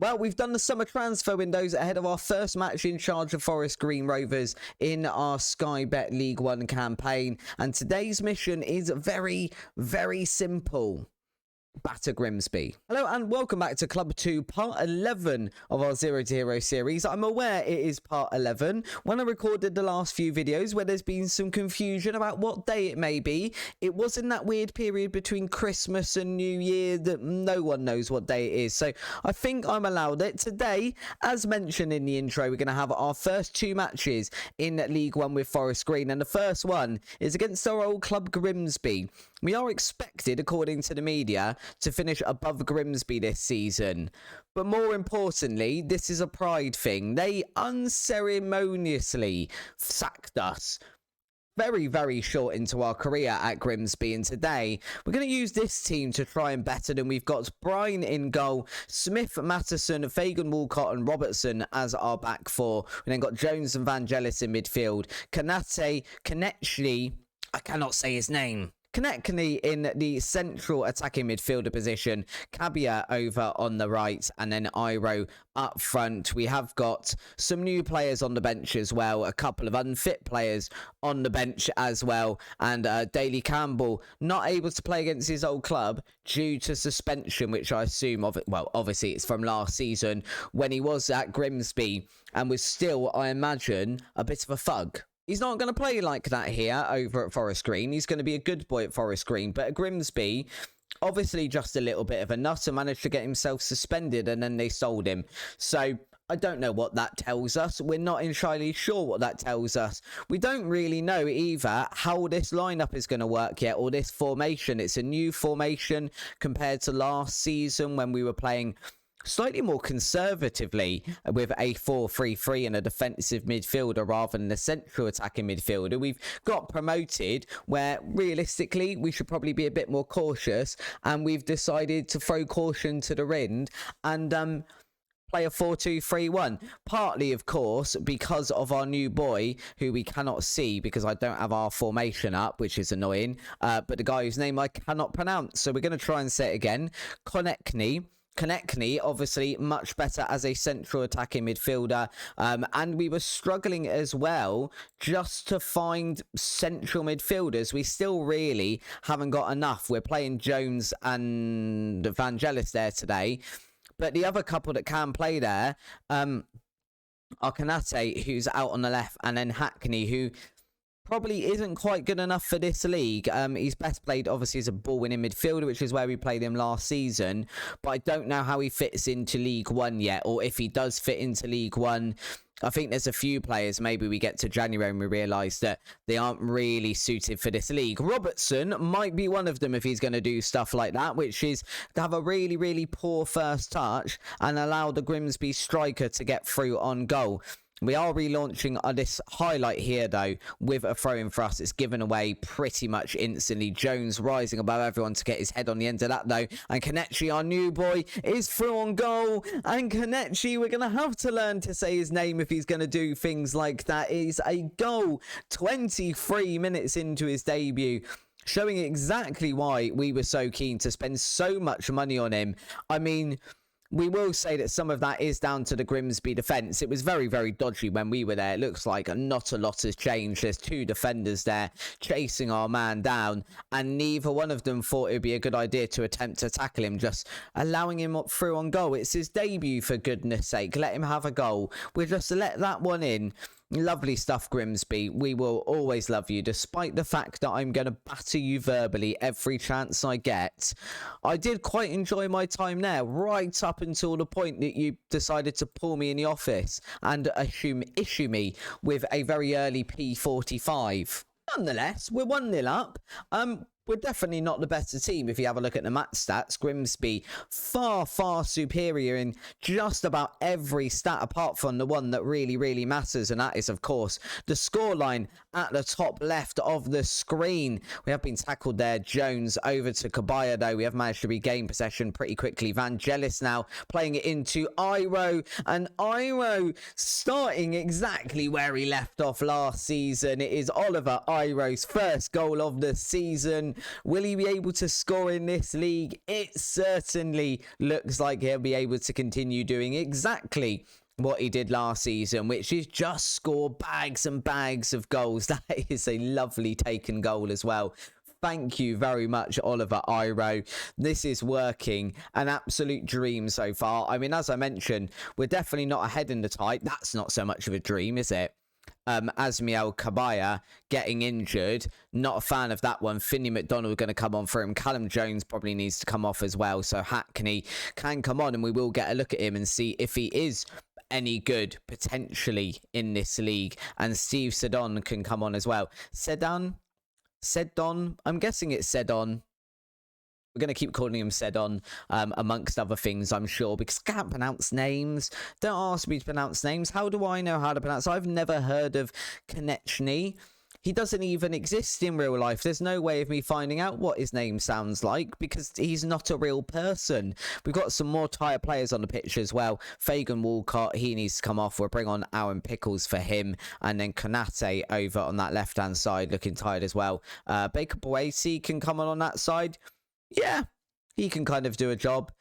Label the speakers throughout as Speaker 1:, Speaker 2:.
Speaker 1: Well, we've done the summer transfer windows ahead of our first match in charge of Forest Green Rovers in our Sky Bet League One campaign. And today's mission is very, very simple. Batter Grimsby. Hello and welcome back to Club 2, part 11 of our Zero to Hero series. I'm aware it is part 11. When I recorded the last few videos where there's been some confusion about what day it may be, it was in that weird period between Christmas and New Year that no one knows what day it is. So I think I'm allowed it. Today, as mentioned in the intro, we're going to have our first two matches in League One with Forest Green. And the first one is against our old club Grimsby. We are expected, according to the media, to finish above Grimsby this season. But more importantly, this is a pride thing. They unceremoniously sacked us very, very short into our career at Grimsby. And today, we're going to use this team to try and better them. We've got Bryan in goal, Smith, Matteson, Fagan, Walcott and Robertson as our back four. We then got Jones and Vangelis in midfield. Konechny, I cannot say his name. Konechny in the central attacking midfielder position, Cabia over on the right, and then Iro up front. We have got some new players on the bench as well, a couple of unfit players on the bench as well, and Daly Campbell not able to play against his old club due to suspension, which I assume, obviously it's from last season when he was at Grimsby and was still, I imagine, a bit of a thug. He's not going to play like that here over at Forest Green. He's going to be a good boy at Forest Green. But at Grimsby, obviously just a little bit of a nut and managed to get himself suspended and then they sold him. So I don't know what that tells us. We're not entirely sure what that tells us. We don't really know either how this lineup is going to work yet, or this formation. It's a new formation compared to last season when we were playing slightly more conservatively with a 4-3-3 and a defensive midfielder rather than a central attacking midfielder. We've got promoted where realistically we should probably be a bit more cautious, and we've decided to throw caution to the wind and play a 4-2-3-1. Partly, of course, because of our new boy, who we cannot see because I don't have our formation up, which is annoying, but the guy whose name I cannot pronounce. So we're going to try and say it again. Konechny, obviously much better as a central attacking midfielder, and we were struggling as well just to find central midfielders. We still really haven't got enough. We're playing Jones and Vangelis there today, but the other couple that can play there are Konate, who's out on the left, and then Hackney, who probably isn't quite good enough for this league. He's best played obviously as a ball-winning midfielder, which is where we played him last season, but I don't know how he fits into League One yet, or if he does fit into League One. I think there's a few players, maybe we get to January and we realise that they aren't really suited for this league. Robertson might be one of them if he's going to do stuff like that, which is to have a really, really poor first touch and allow the Grimsby striker to get through on goal. We are relaunching this highlight here, though, with a throw-in for us. It's given away pretty much instantly. Jones rising above everyone to get his head on the end of that, though. And Konechny, our new boy, is through on goal. And Konechny, we're going to have to learn to say his name if he's going to do things like that. It is a goal 23 minutes into his debut, showing exactly why we were so keen to spend so much money on him. I mean, we will say that some of that is down to the Grimsby defence. It was very, very dodgy when we were there. It looks like not a lot has changed. There's two defenders there chasing our man down, and neither one of them thought it would be a good idea to attempt to tackle him, just allowing him up through on goal. It's his debut, for goodness sake. Let him have a goal. We'll just let that one in. Lovely stuff, Grimsby. We will always love you, despite the fact that I'm going to batter you verbally every chance I get. I did quite enjoy my time there, right up until the point that you decided to pull me in the office and issue me with a very early P45. Nonetheless, we're 1-0 up. We're definitely not the better team if you have a look at the match stats. Grimsby far, far superior in just about every stat apart from the one that really, really matters, and that is, of course, the scoreline at the top left of the screen. We have been tackled there. Jones over to Kabaya, though. We have managed to regain possession pretty quickly. Vangelis now playing it into Iro, and Iro starting exactly where he left off last season. It is Oliver Iro's first goal of the season. Will he be able to score in this league? It certainly looks like he'll be able to continue doing exactly what he did last season, which is just score bags and bags of goals. That is a lovely taken goal as well. Thank you very much, Oliver Iro. This is working. An absolute dream so far. I mean, as I mentioned, we're definitely not ahead in the tie. That's not so much of a dream, is it? Asmiel Kabaya getting injured. Not a fan of that one. Finney McDonald going to come on for him. Callum Jones probably needs to come off as well. So Hackney can come on and we will get a look at him and see if he is any good potentially in this league. And Steve Sedon can come on as well. Sedon? I'm guessing it's Sedon. We're going to keep calling him Sedon, amongst other things, I'm sure, because I can't pronounce names. Don't ask me to pronounce names. How do I know how to pronounce? I've never heard of Konechny. He doesn't even exist in real life. There's no way of me finding out what his name sounds like because he's not a real person. We've got some more tired players on the pitch as well. Fagan Walcott, he needs to come off. We'll bring on Aaron Pickles for him. And then Konate over on that left-hand side looking tired as well. Baker Boasi can come on that side. Yeah, he can kind of do a job.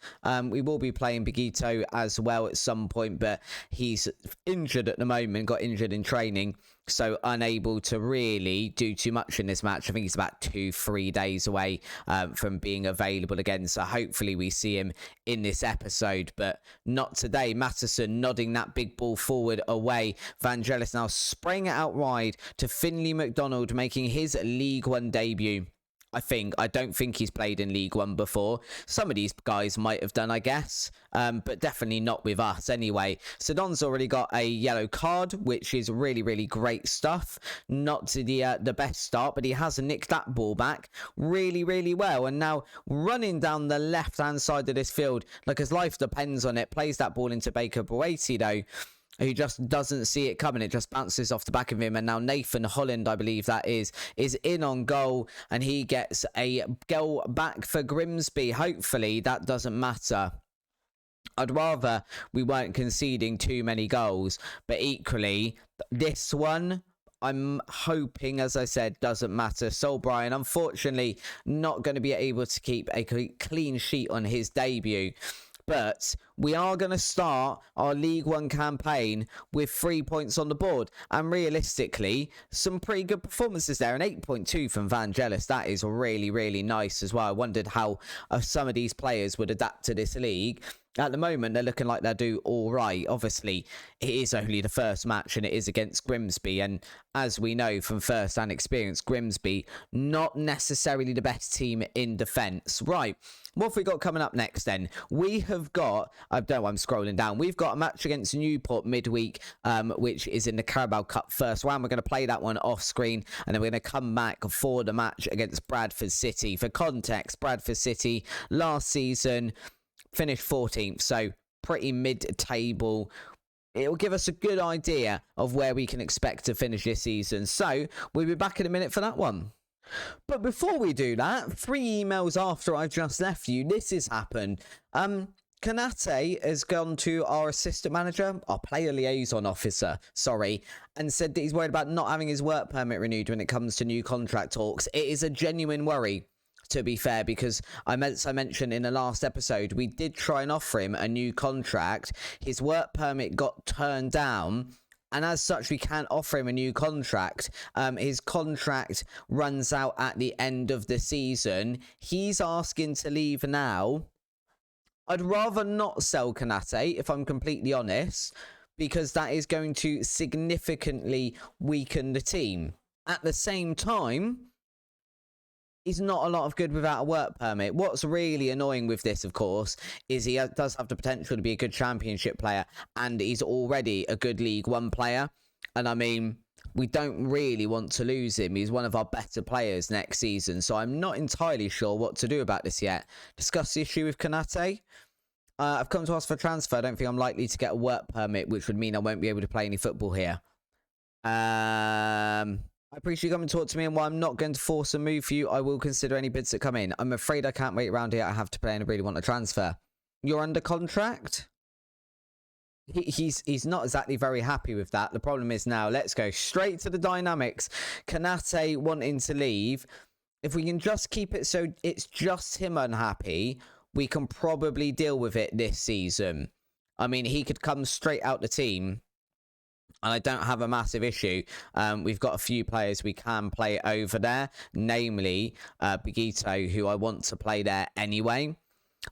Speaker 1: We will be playing Bigito as well at some point, but he's injured at the moment, got injured in training, so unable to really do too much in this match. I think he's about 2-3 days away from being available again, so hopefully we see him in this episode, but not today. Matteson nodding that big ball forward away. Vangelis now spraying it out wide to Finley McDonald, making his League One debut. I don't think he's played in League One before. Some of these guys might have done, I guess, but definitely not with us anyway. Sedon's already got a yellow card, which is really, really great stuff. Not to the best start, but he has nicked that ball back really, really well. And now running down the left-hand side of this field, like his life depends on it, plays that ball into Baker Boati, though, who just doesn't see it coming. It just bounces off the back of him. And now Nathan Holland, I believe that is in on goal. And he gets a goal back for Grimsby. Hopefully that doesn't matter. I'd rather we weren't conceding too many goals. But equally, this one, I'm hoping, as I said, doesn't matter. Sol Bryan, unfortunately, not going to be able to keep a clean sheet on his debut. But we are going to start our League One campaign with 3 points on the board. And realistically, some pretty good performances there. An 8.2 from Vangelis. That is really, really nice as well. I wondered how some of these players would adapt to this league. At the moment, they're looking like they'll do all right. Obviously, it is only the first match and it is against Grimsby. And as we know from first-hand experience, Grimsby, not necessarily the best team in defence. Right, what have we got coming up next then? We have got, I'm scrolling down. We've got a match against Newport midweek, which is in the Carabao Cup first round. We're going to play that one off screen and then we're going to come back for the match against Bradford City. For context, Bradford City last season finished 14th, so pretty mid-table. It'll give us a good idea of where we can expect to finish this season. So we'll be back in a minute for that one. But before we do that, 3 emails after I've just left you, this has happened. Konate has gone to our assistant manager, our player liaison officer, and said that he's worried about not having his work permit renewed when it comes to new contract talks. It is a genuine worry, to be fair, because I mentioned in the last episode, we did try and offer him a new contract. His work permit got turned down, and as such, we can't offer him a new contract. His contract runs out at the end of the season. He's asking to leave now. I'd rather not sell Konate, if I'm completely honest, because that is going to significantly weaken the team. At the same time, he's not a lot of good without a work permit. What's really annoying with this, of course, is he does have the potential to be a good championship player, and he's already a good League One player. And I mean, we don't really want to lose him. He's one of our better players next season, so I'm not entirely sure what to do about this yet. Discuss the issue with Konate. I've come to ask for a transfer. I don't think I'm likely to get a work permit, which would mean I won't be able to play any football here. I appreciate you coming to talk to me, and while I'm not going to force a move for you, I will consider any bids that come in. I'm afraid I can't wait around here. I have to play and I really want a transfer. You're under contract? He's not exactly very happy with that. The problem is now, let's go straight to the dynamics. Konate wanting to leave. if we can just keep it so it's just him unhappy, we can probably deal with it this season. I mean, he could come straight out the team, and I don't have a massive issue. We've got a few players we can play over there, namely Begito, who I want to play there anyway.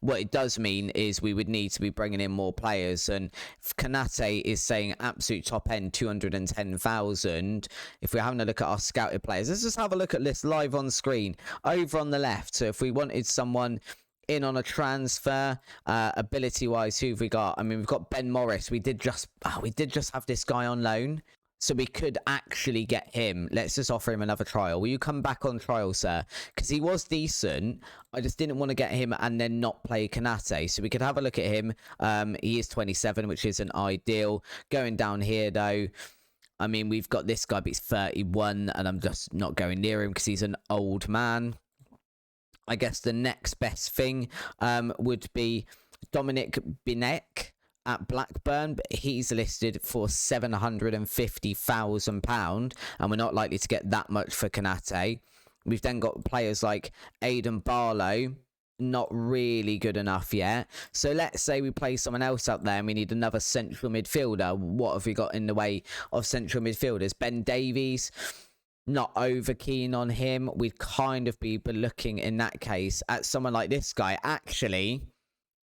Speaker 1: What it does mean is we would need to be bringing in more players, and Kanate is saying absolute top end 210,000. If we're having a look at our scouted players, let's just have a look at this live on screen over on the left. So if we wanted someone in on a transfer, ability wise, who have we got? I mean, we've got Ben Morris. We did just have this guy on loan, so we could actually get him. Let's just offer him another trial. Will you come back on trial, sir? Because he was decent. I just didn't want to get him and then not play Kanate. So we could have a look at him. He is 27, which isn't ideal. Going down here, though, I mean, we've got this guy, but he's 31, and I'm just not going near him because he's an old man. I guess the next best thing would be Dominic Binek at Blackburn, but he's listed for £750,000, and we're not likely to get that much for Kanate. We've then got players like Aidan Barlow, not really good enough yet. So let's say we play someone else up there and we need another central midfielder. What have we got in the way of central midfielders? Ben Davies, not over keen on him. We'd kind of be looking in that case at someone like this guy. Actually,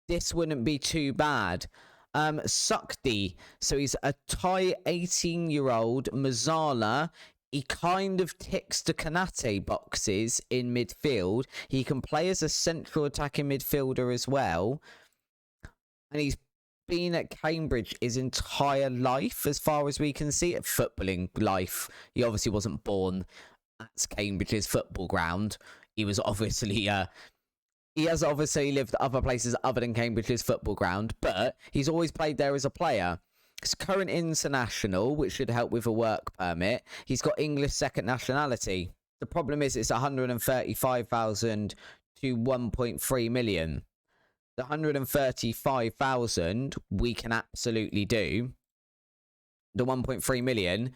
Speaker 1: this wouldn't be too bad. Sukdi, so he's a Thai 18-year-old Mazzala. He kind of ticks the Kanate boxes in midfield. He can play as a central attacking midfielder as well, and he's been at Cambridge his entire life, as far as we can see, at footballing life. He obviously wasn't born at Cambridge's football ground. He was obviously he has obviously lived other places other than Cambridge's football ground, but he's always played there as a player. He's current international, which should help with a work permit. He's got English second nationality. The problem is it's 135,000 to 1.3 million. The 135,000 we can absolutely do. The 1.3 million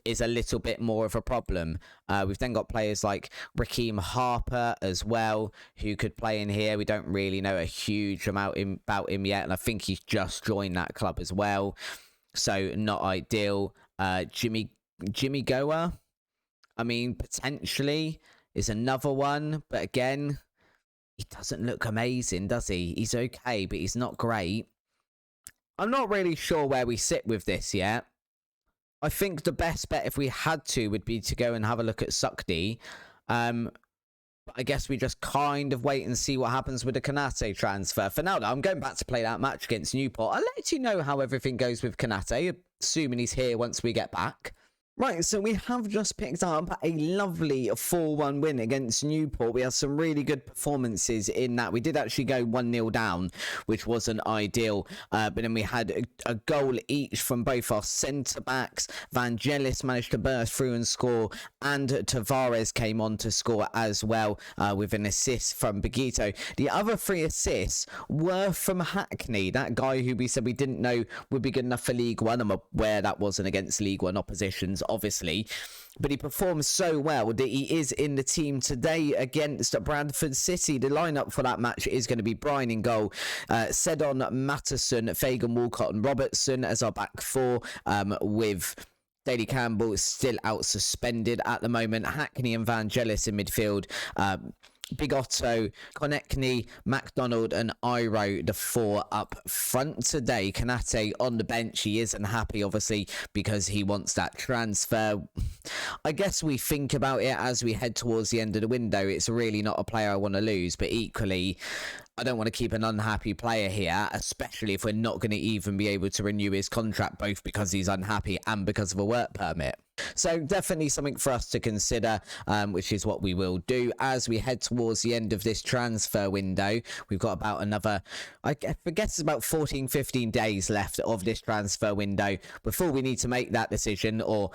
Speaker 1: is a little bit more of a problem. We've then got players like Raheem Harper as well, who could play in here. We don't really know a huge amount about him yet, and I think he's just joined that club as well, so not ideal. Jimmy Goa, I mean, potentially is another one, but again, he doesn't look amazing, does he? He's okay, but he's not great. I'm not really sure where we sit with this yet. I think the best bet, if we had to, would be to go and have a look at Sukdi. But I guess we just kind of wait and see what happens with the Kanate transfer. For now, though, I'm going back to play that match against Newport. I'll let you know how everything goes with Kanate, assuming he's here once we get back. Right, so we have just picked up a lovely 4-1 win against Newport. We had some really good performances in that. We did actually go 1-0 down, which wasn't ideal. But then we had a goal each from both our centre-backs. Vangelis managed to burst through and score, and Tavares came on to score as well with an assist from Begito. The other 3 assists were from Hackney, that guy who we said we didn't know would be good enough for League One. I'm aware that wasn't against League One oppositions, obviously, but he performed so well that he is in the team today against Bradford City. The lineup for that match is going to be Brian in goal, Sedon, Matteson, Fagan, Walcott and Robertson as our back 4, with Daley Campbell still out suspended at the moment. Hackney and Vangelis in midfield. Big Otto, Konechny, MacDonald and Iro, the 4 up front today. Kanate on the bench. He isn't happy, obviously, because he wants that transfer. I guess we think about it as we head towards the end of the window. It's really not a player I want to lose, but equally, I don't want to keep an unhappy player here, especially if we're not going to even be able to renew his contract, both because he's unhappy and because of a work permit. So definitely something for us to consider, which is what we will do as we head towards the end of this transfer window. We've got about another, I guess it's about 14-15 days left of this transfer window before we need to make that decision, or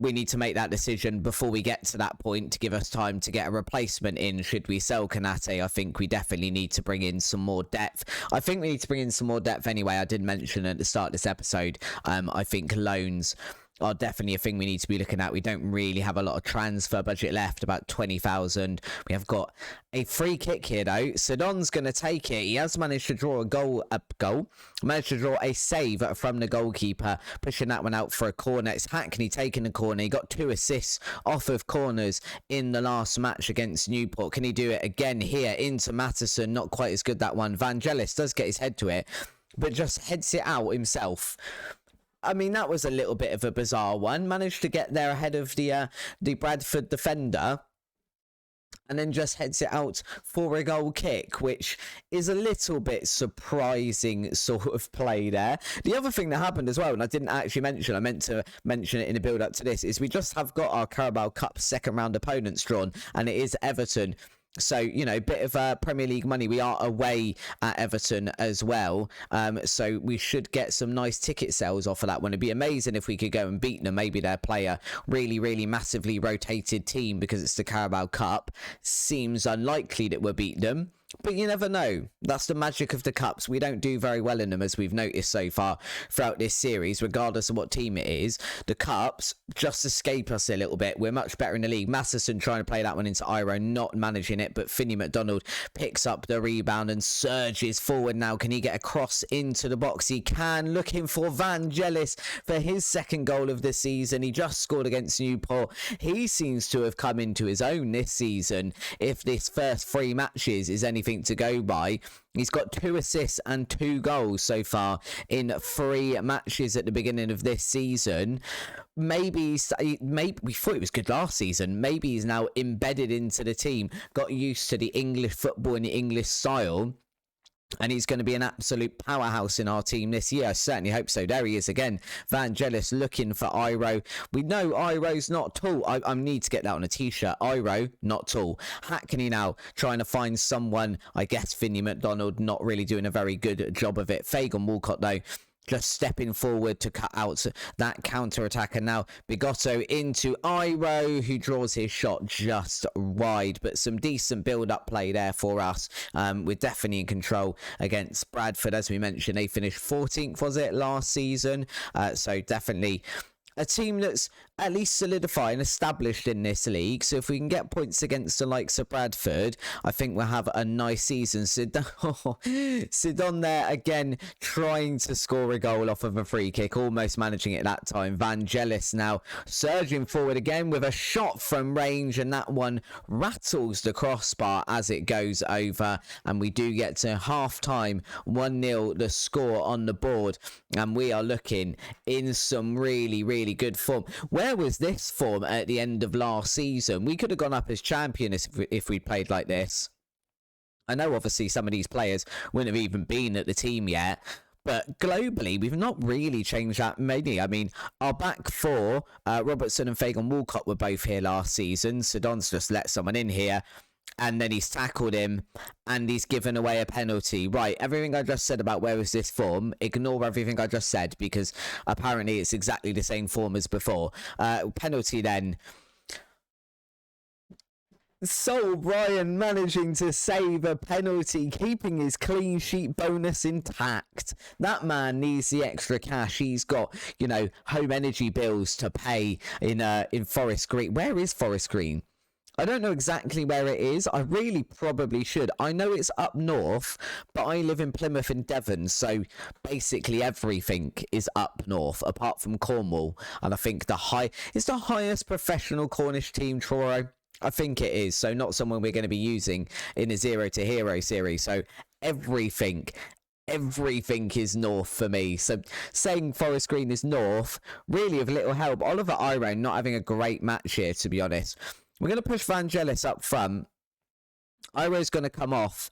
Speaker 1: we need to make that decision before we get to that point to give us time to get a replacement in should we sell Kanate. I think we definitely need to bring in some more depth. I think we need to bring in some more depth anyway. I did mention at the start of this episode, I think loans are definitely a thing we need to be looking at. We don't really have a lot of transfer budget left, about 20,000. We have got a free kick here though. Sidon's going to take it. He has managed to draw managed to draw a save from the goalkeeper, pushing that one out for a corner. It's Hackney taking the corner. He got 2 assists off of corners in the last match against Newport. Can he do it again here into Matteson? Not quite as good, that one. Vangelis does get his head to it, but just heads it out himself. I mean, that was a little bit of a bizarre one. Managed to get there ahead of the Bradford defender, and then just heads it out for a goal kick, which is a little bit surprising sort of play there. The other thing that happened as well, and I didn't actually mention, I meant to mention it in the build-up to this, is we just have got our Carabao Cup second round opponents drawn, and it is Everton. So, you know, bit of Premier League money. We are away at Everton as well. So we should get some nice ticket sales off of that one. It'd be amazing if we could go and beat them. Maybe their player really, really massively rotated team because it's the Carabao Cup. Seems unlikely that we'll beat them. But you never know. That's the magic of the cups. We don't do very well in them, as we've noticed so far throughout this series, regardless of what team it is. The cups just escape us a little bit. We're much better in the league. Masterson trying to play that one into Iro, not managing it, but Finney McDonald picks up the rebound and surges forward now. Can he get a cross into the box? He can. Looking for Vangelis for his second goal of the season. He just scored against Newport. He seems to have come into his own this season. If this first 3 matches is anything to go by, he's got 2 assists and 2 goals so far in 3 matches at the beginning of this season. Maybe we thought it was good last season. Maybe he's now embedded into the team, got used to the English football and the English style, and he's going to be an absolute powerhouse in our team this year. I certainly hope so. There he is again. Vangelis looking for Iro. We know Iro's not tall. I need to get that on a t-shirt. Iro, not tall. Hackney now trying to find someone. I guess Finney McDonald not really doing a very good job of it. Fagan Walcott, though, just stepping forward to cut out that counter-attack. And now Bigotto into Iro, who draws his shot just wide. But some decent build-up play there for us. We're definitely in control against Bradford. As we mentioned, they finished 14th, was it, last season? So definitely a team that's at least solidified and established in this league. So if we can get points against the likes of Bradford, I think we'll have a nice season. Sidon there again, trying to score a goal off of a free kick, almost managing it that time. Vangelis now surging forward again with a shot from range, and that one rattles the crossbar as it goes over. And we do get to half-time, 1-0 the score on the board, and we are looking in some really, really good form. Where was this form at the end of last season? We could have gone up as champions if we played like this. I know obviously some of these players wouldn't have even been at the team yet, but globally we've not really changed that many. I mean, our back 4, Robertson and Fagan Walcott were both here last season. Sidon's just let someone in here, and then he's tackled him, and he's given away a penalty. Right, everything I just said about where was this form, ignore everything I just said, because apparently it's exactly the same form as before. Penalty then. Sol Bryan managing to save a penalty, keeping his clean sheet bonus intact. That man needs the extra cash. He's got, you know, home energy bills to pay in Forest Green. Where is Forest Green? I don't know exactly where it is. I really probably should. I know it's up north, but I live in Plymouth in Devon, so basically everything is up north, apart from Cornwall. And I think it's the highest professional Cornish team, Truro. I think it is, so not someone we're going to be using in a Zero to Hero series. So everything is north for me. So saying Forest Green is north, really of little help. Oliver Iro not having a great match here, to be honest. We're going to push Vangelis up front. Iro's going to come off,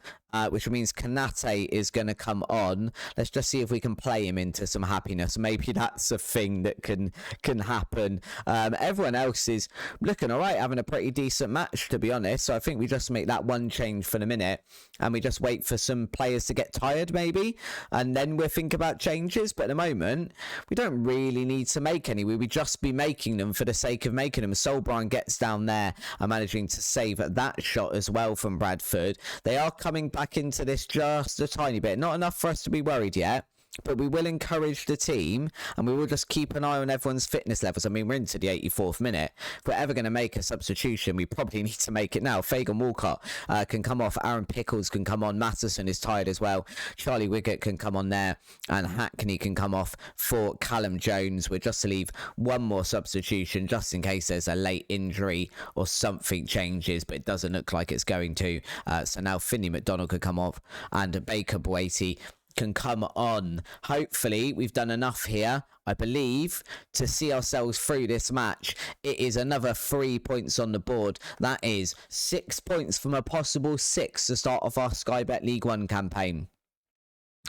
Speaker 1: which means Kanate is going to come on. Let's just see if we can play him into some happiness. Maybe that's a thing that can happen. Everyone else is looking all right, having a pretty decent match, to be honest. So I think we just make that one change for the minute, and we just wait for some players to get tired, maybe, and then we'll think about changes. But at the moment, we don't really need to make any. We would just be making them for the sake of making them. Sol Bryan gets down there and managing to save that shot as well from Bradford. They are coming back into this just a tiny bit. Not enough for us to be worried yet. but we will encourage the team and we will just keep an eye on everyone's fitness levels. I mean, we're into the 84th minute. If we're ever going to make a substitution, we probably need to make it now. Fagan Walcott can come off. Aaron Pickles can come on. Matheson is tired as well. Charlie Wiggett can come on there. And Hackney can come off for Callum Jones. We're just to leave one more substitution just in case there's a late injury or something changes, but it doesn't look like it's going to. So now Finney McDonald could come off and Baker Boati can come on. Hopefully we've done enough here, I believe, to see ourselves through this match. It is another 3 points on the board. That is 6 points from a possible 6 to start off our Sky Bet League One campaign.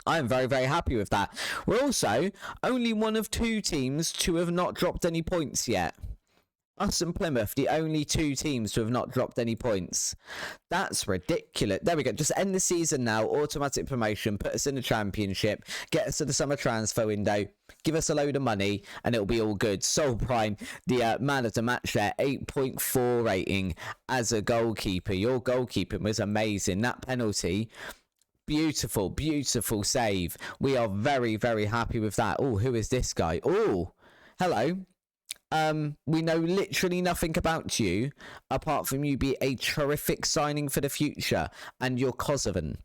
Speaker 1: I am very, very happy with that. We're also only one of 2 teams to have not dropped any points yet. Us and Plymouth, the only 2 teams to have not dropped any points. That's ridiculous. There we go. Just end the season now. Automatic promotion. Put us in the championship. Get us to the summer transfer window. Give us a load of money and it'll be all good. Sol Prime, the man of the match there. 8.4 rating as a goalkeeper. Your goalkeeping was amazing. That penalty, beautiful, beautiful save. We are very, very happy with that. Oh, who is this guy? Oh, hello. We know literally nothing about you apart from you be a terrific signing for the future and you're Kosovan.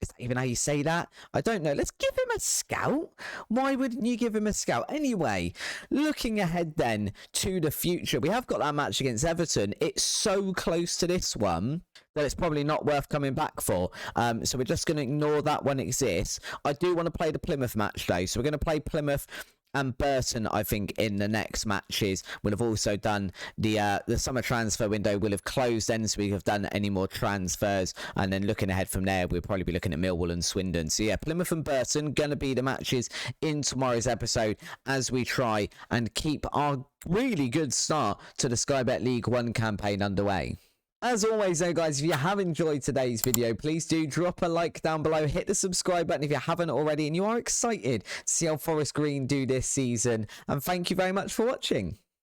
Speaker 1: Is that even how you say that? I don't know. Let's give him a scout. Why wouldn't you give him a scout? Anyway, looking ahead then to the future, we have got that match against Everton. It's so close to this one that it's probably not worth coming back for. So we're just going to ignore that one exists. I do want to play the Plymouth match though. So we're going to play Plymouth and Burton, I think, in the next matches. We'll have also done the summer transfer window will have closed then, so we have done any more transfers. And then looking ahead from there, we'll probably be looking at Millwall and Swindon. So yeah, Plymouth and Burton going to be the matches in tomorrow's episode as we try and keep our really good start to the Sky Bet League One campaign underway. As always though guys, if you have enjoyed today's video, please do drop a like down below, hit the subscribe button if you haven't already and you are excited to see how Forest Green do this season, and thank you very much for watching.